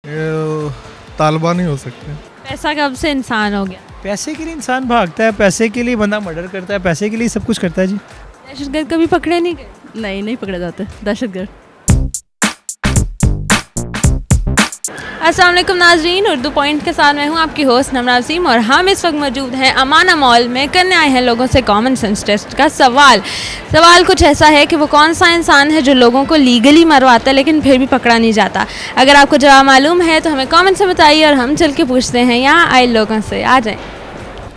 ये तालिबान ही हो सकते हैं। पैसा कब से इंसान हो गया? पैसे के लिए इंसान भागता है, पैसे के लिए बंदा मर्डर करता है, पैसे के लिए सब कुछ करता है जी। दहशतगर्द कभी पकड़े नहीं गए? नहीं पकड़े जाते दहशतगर्द। अस्सलाम वालेकुम नाज़रीन, उर्दू पॉइंट के साथ मैं हूँ आपकी होस्ट नमरा वसीम और हम इस वक्त मौजूद हैं अमाना मॉल में। करने आए हैं लोगों से कॉमन सेंस टेस्ट का सवाल कुछ ऐसा है कि वो कौन सा इंसान है जो लोगों को लीगली मरवाता है लेकिन फिर भी पकड़ा नहीं जाता। अगर आपको जवाब मालूम है तो हमें कॉमेंट से बताइए और हम चल के पूछते हैं यहाँ आए लोगों से। आ जाएँ।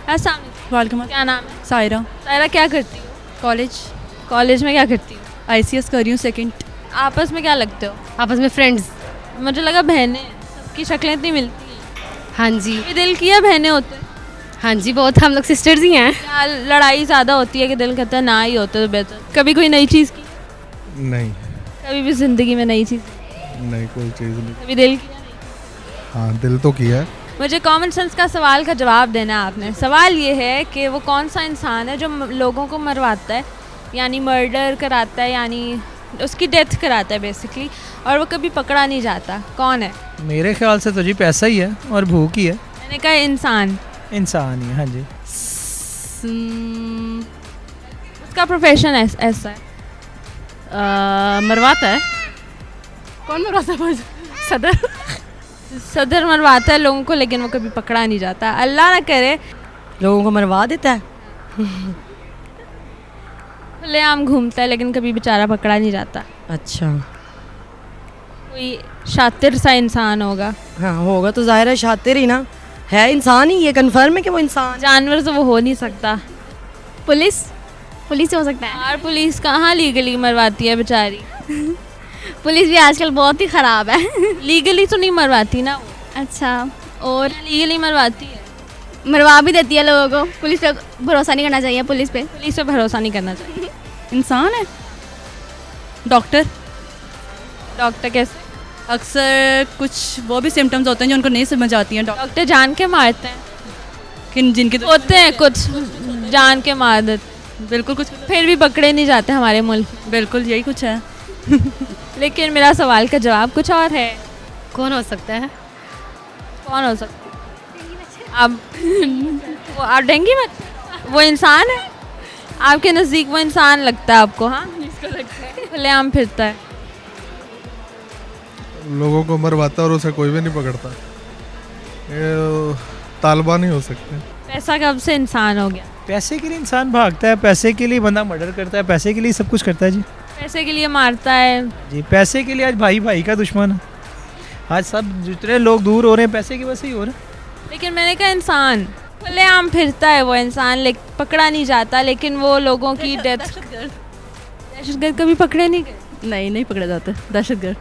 अस्सलाम वालेकुम, क्या नाम है? सायरा। सायरा, क्या करती हो? कॉलेज में क्या करती हो? ICS कर रही हूँ सेकंड। आपस में क्या लगते हो? आपस में फ्रेंड्स। मुझे लगा बहनें, सबकी शक्लें इतनी मिलती हैं। हाँ जी। ये दिल किया बहनें होते हैं? हाँ जी, बहुत, हम लोग सिस्टर्स ही हैं। क्या लड़ाई ज़्यादा होती है कि दिल कहता है ना ही होते तो बेहतर? कभी कोई नई चीज़ की? नहीं, कभी भी ज़िंदगी में नई चीज़? नहीं कोई चीज़ नहीं। कभी दिल किया? हाँ, दिल तो किया है। मुझे कॉमन सेंस का सवाल का जवाब देना है आपने। सवाल ये है कि वो कौन सा इंसान है जो लोगों को मरवाता है, यानी मर्डर कराता है, यानी उसकी डेथ कराता है बेसिकली, और वो कभी पकड़ा नहीं जाता। कौन है? मेरे ख्याल से तो जी पैसा ही है और भूख ही है। मैंने कहा इंसान इंसान ही है। हाँ जी। उसका प्रोफेशन ऐसा है। मरवाता है। कौन मरवाता है? सदर मरवाता है लोगों को लेकिन वो कभी पकड़ा नहीं जाता। अल्लाह ना करे। लोगों को मरवा देता है। खुलेआम घूमता है लेकिन कभी बेचारा पकड़ा नहीं जाता। अच्छा, कोई शातिर सा इंसान होगा। हाँ होगा तो जाहिर है शातिर ही ना है, इंसान ही। ये कंफर्म है कि वो इंसान। जानवर तो वो हो नहीं सकता। पुलिस ही हो सकता है। और पुलिस कहाँ लीगली मरवाती है बेचारी? पुलिस भी आजकल बहुत ही ख़राब है। लीगली तो नहीं मरवाती ना वो। अच्छा, और लीगली मरवाती है, मरवा भी देती है लोगों को। पुलिस पे भरोसा नहीं करना चाहिए। पुलिस पे भरोसा नहीं करना चाहिए। इंसान है। डॉक्टर कैसे? अक्सर कुछ वो भी सिम्टम्स होते हैं जो उनको नहीं समझ आती हैं। डॉक्टर जान के मारते हैं। जिनके तो होते हैं कुछ जान के मार देते, बिल्कुल कुछ फिर भी पकड़े नहीं जाते हमारे मुल्क। बिल्कुल यही कुछ है। लेकिन मेरा सवाल का जवाब कुछ और है। कौन हो सकता है? कौन हो सकता है? आप डेंगी मत। वो इंसान है आपके नज़दीक? वो इंसान लगता है आपको? हाँ, इसको लगता है खुलेआम फिरता है, लोगों को मरवाता और उसे कोई भी नहीं पकड़ता। ये तालिबान ही हो सकते हैं। पैसा कब से इंसान हो गया? पैसे के लिए इंसान भागता है, पैसे के लिए बंदा मर्डर करता है, पैसे के लिए सब कुछ करता है जी। पैसे के लिए मारता है जी, पैसे के लिए आज भाई का दुश्मन है। आज सब जितने लोग दूर हो रहे हैं पैसे की वजह से ही हो रहे हैं। लेकिन मैंने कहा इंसान खुलेआम फिरता है वो इंसान, पकड़ा नहीं जाता। लेकिन वो लोगों की डेथ। दहशतगर्द कभी पकड़े नहीं गए? नहीं पकड़े जाते दहशतगर्द।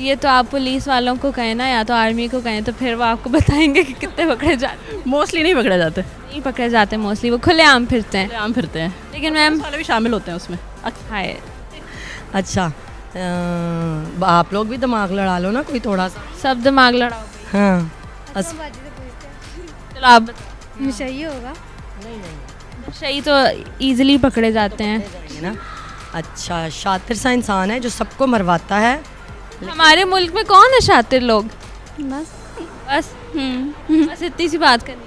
ये तो आप पुलिस वालों को कहें ना, या तो आर्मी को कहें, तो फिर वो आपको बताएंगे कि कितने पकड़े जाते। मोस्टली नहीं पकड़े जाते। नहीं पकड़े जाते मोस्टली, वो खुलेआम फिरते हैं। आम फिरते हैं। लेकिन मैम वाले भी शामिल होते हैं उसमें। हाय, अच्छा, आप लोग भी दिमाग लड़ा लो ना कोई थोड़ा सा। सब दिमाग लड़ाओ। हाँ, चलो आप सही होगा। सही तो इजीली पकड़े जाते हैं ना। अच्छा, शातिर सा इंसान है जो सबको मरवाता है। हमारे मुल्क में कौन है शातिर लोग? बस बस इतनी सी बात करनी।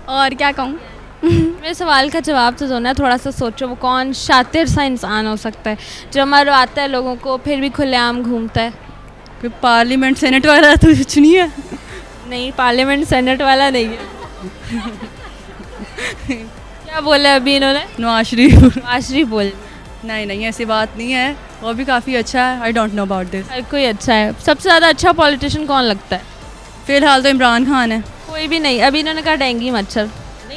और क्या कहूँ? मेरे सवाल का जवाब तो दो ना, थोड़ा सा सोचो। वो कौन शातिर सा इंसान हो सकता है जो मरवाता है लोगों को फिर भी खुलेआम घूमता है? कोई पार्लियामेंट सेनेट वगैरह तो कुछ नहीं है। नहीं, पार्लियामेंट सेनेट वाला नहीं है। क्या बोला अभी इन्होंने? नवाज शरीफ बोल। नहीं ऐसी बात नहीं है, वो भी काफ़ी अच्छा है। I don't know about this. हर कोई अच्छा है। सबसे ज़्यादा अच्छा पॉलिटिशियन कौन लगता है? फिलहाल तो इमरान खान है। कोई भी नहीं। अभी इन्होंने कहा डेंगू मच्छर,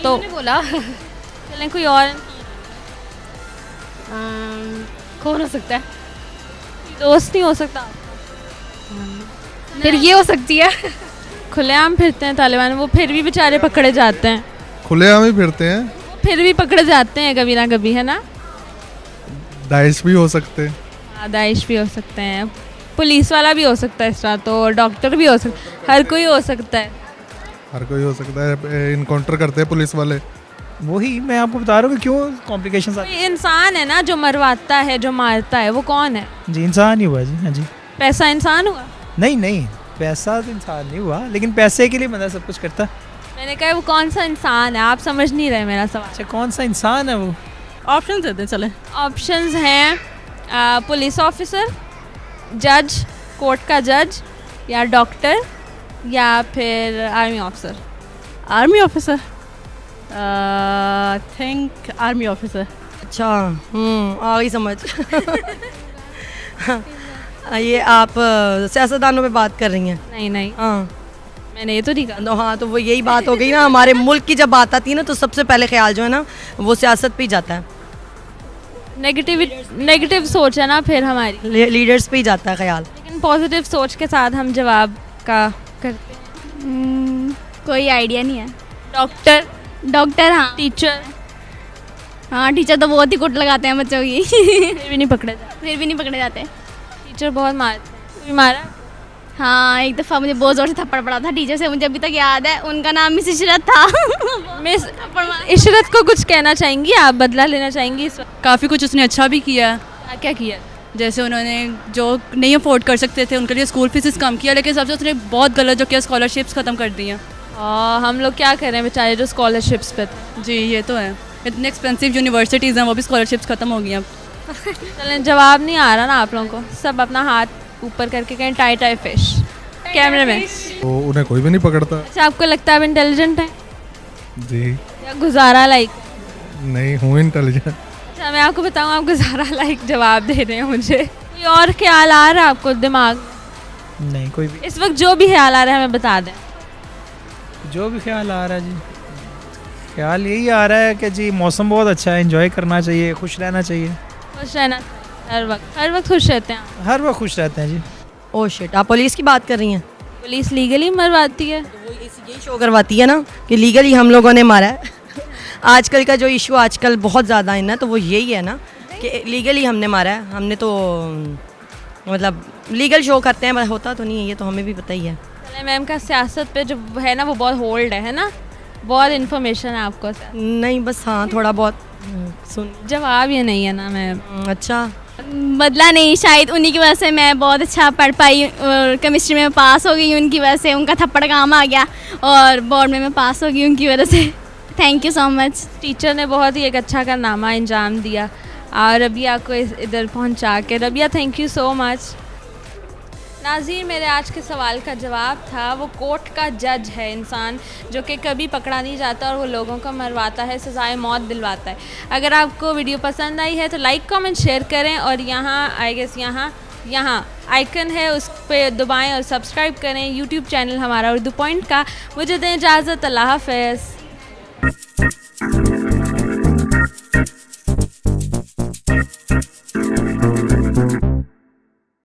तो बोला। चलें कोई और। कौन हो सकता है? दोस्त नहीं हो सकता? फिर ये हो सकती है। खुलेआम फिरते हैं तालिबान, वो फिर भी बेचारे पकड़े जाते हैं। खुलेआम ही फिरते हैं। वो फिर भी पकड़े जाते हैं कभी ना कभी, है ना? दाइश भी हो सकते हैं। हाँ, दाइश भी हो सकते हैं, पुलिस वाला भी हो सकता है, इस तरह तो डॉक्टर भी हो सकता है, हर कोई हो सकता है। हर कोई हो सकता है। इनकाउंटर करते हैं पुलिस वाले। वही मैं आपको बता रहा हूँ कि क्यों कॉम्प्लिकेशंस आते कोई इंसान है ना जो मरवाता है, जो मारता है, वो कौन है? हैं जी। इंसान ही हुआ जी। हाँ जी। पैसा इंसान हुआ? नहीं, पैसा तो इंसान नहीं हुआ, लेकिन पैसे के लिए बंदा सब कुछ करता। मैंने कहा वो कौन सा इंसान है, आप समझ नहीं रहे मेरा सवाल। अच्छा, कौन सा इंसान है वो? ऑप्शन देते चले। ऑप्शंस हैं पुलिस ऑफिसर, जज, कोर्ट का जज, या डॉक्टर, या फिर army officer. Army officer, think army officer. अच्छा, आ गई समझ। ये आप सियासतदानों पे बात कर रही हैं? नहीं नहीं, हाँ मैंने ये तो नहीं कहा। तो हाँ, तो वो यही बात हो गई ना, हमारे मुल्क की जब बात आती है ना तो सबसे पहले ख्याल जो है ना वो सियासत पे ही जाता है, नेगेटिव सोच है ना फिर हमारी, लीडर्स पे ही जाता है ख्याल। लेकिन पॉजिटिव सोच के साथ हम जवाब का करते हैं। कोई आइडिया नहीं है। डॉक्टर, डॉक्टर, हाँ। टीचर, हाँ, टीचर तो बहुत ही कुट लगाते हैं बच्चों की। फिर भी नहीं पकड़े जाते। फिर भी नहीं पकड़े जाते। टीचर बहुत मारते हैं। कोई मारा? हाँ, एक दफ़ा मुझे बहुत ज़ोर से थप्पड़ पड़ा था टीचर से, मुझे अभी तक याद है। उनका नाम मिस इशरत था। मिस इशरत को कुछ कहना चाहेंगी आप, बदला लेना चाहेंगी इस वक्त? काफ़ी कुछ उसने अच्छा भी किया है। क्या किया? जैसे उन्होंने जो नहीं अफोर्ड कर सकते थे उनके लिए स्कूल फीस कम किया, लेकिन सबसे उसने बहुत गलत जो किया, स्कॉलरशिप्स ख़त्म कर दी हैं। हम लोग क्या करें बेचारे जो स्कॉलरशिप्स पे थे। जी, ये तो है। इतने एक्सपेंसिव यूनिवर्सिटीज़ हैं, वो भी स्कॉलरशिप्स ख़त्म हो गई हैं अब। चलें, जवाब नहीं आ रहा ना आप लोगों को, सब अपना हाथ ऊपर करके कहें टाई टाई फिश। कैमरे में। तो उन्हें कोई भी नहीं पकड़ता। अच्छा, आपको लगता है आप इंटेलिजेंट हैं जी या गुजारा लाइक? नहीं हूँ इंटेलिजेंट। अच्छा, मैं आपको बताऊँ, आप गुजारा लाइक जवाब दे रहे हैं मुझे। कोई और ख्याल आ रहा है आपको दिमाग में? नहीं, कोई भी इस वक्त जो भी ख्याल आ रहा है हमें बता दें। जो भी ख्याल आ रहा है जी, ख्याल यही आ रहा है कि जी मौसम बहुत अच्छा है, एंजॉय करना चाहिए, खुश रहना चाहिए। खुश रहना चाहिए, हर वक्त खुश रहते हैं। हर वक्त खुश रहते हैं जी। ओह शिट, आप पुलिस की बात कर रही हैं? पुलिस लीगली मरवाती है। वो यही शो करवाती है ना कि लीगली हम लोगों ने मारा है। आजकल का जो इशू आजकल बहुत ज़्यादा है ना, तो वो यही है ना कि लीगली हमने मारा है। हमने तो मतलब लीगल शो करते हैं, होता तो नहीं है, ये तो हमें भी पता ही है। चले, मैम का सियासत पे जो है ना वो बहुत होल्ड है ना, बहुत इन्फॉर्मेशन है आपको। नहीं बस हाँ, थोड़ा बहुत सुन। जवाब ये नहीं है ना मैम। अच्छा, बदला नहीं, शायद उन्हीं की वजह से मैं बहुत अच्छा पढ़ पाई और केमिस्ट्री में पास हो गई उनकी वजह से। उनका थप्पड़ काम आ गया और बोर्ड में मैं पास हो गई उनकी वजह से। Thank you so much. Teacher ने बहुत ही एक अच्छा कारनामा अंजाम दिया और रबिया को इधर पहुंचा के। Rabia, thank you so much. नाज़रीन, मेरे आज के सवाल का जवाब था वो कोर्ट का जज है इंसान जो कि कभी पकड़ा नहीं जाता और वो लोगों को मरवाता है, सज़ाए मौत दिलवाता है। अगर आपको वीडियो पसंद आई है तो लाइक कमेंट शेयर करें और यहाँ आई गेस यहाँ आइकन है उस पर दबाएं और सब्सक्राइब करें यूट्यूब चैनल हमारा उर्दू पॉइंट का। मुझे दें इजाज़त, अल्लाह हाफ़िज़।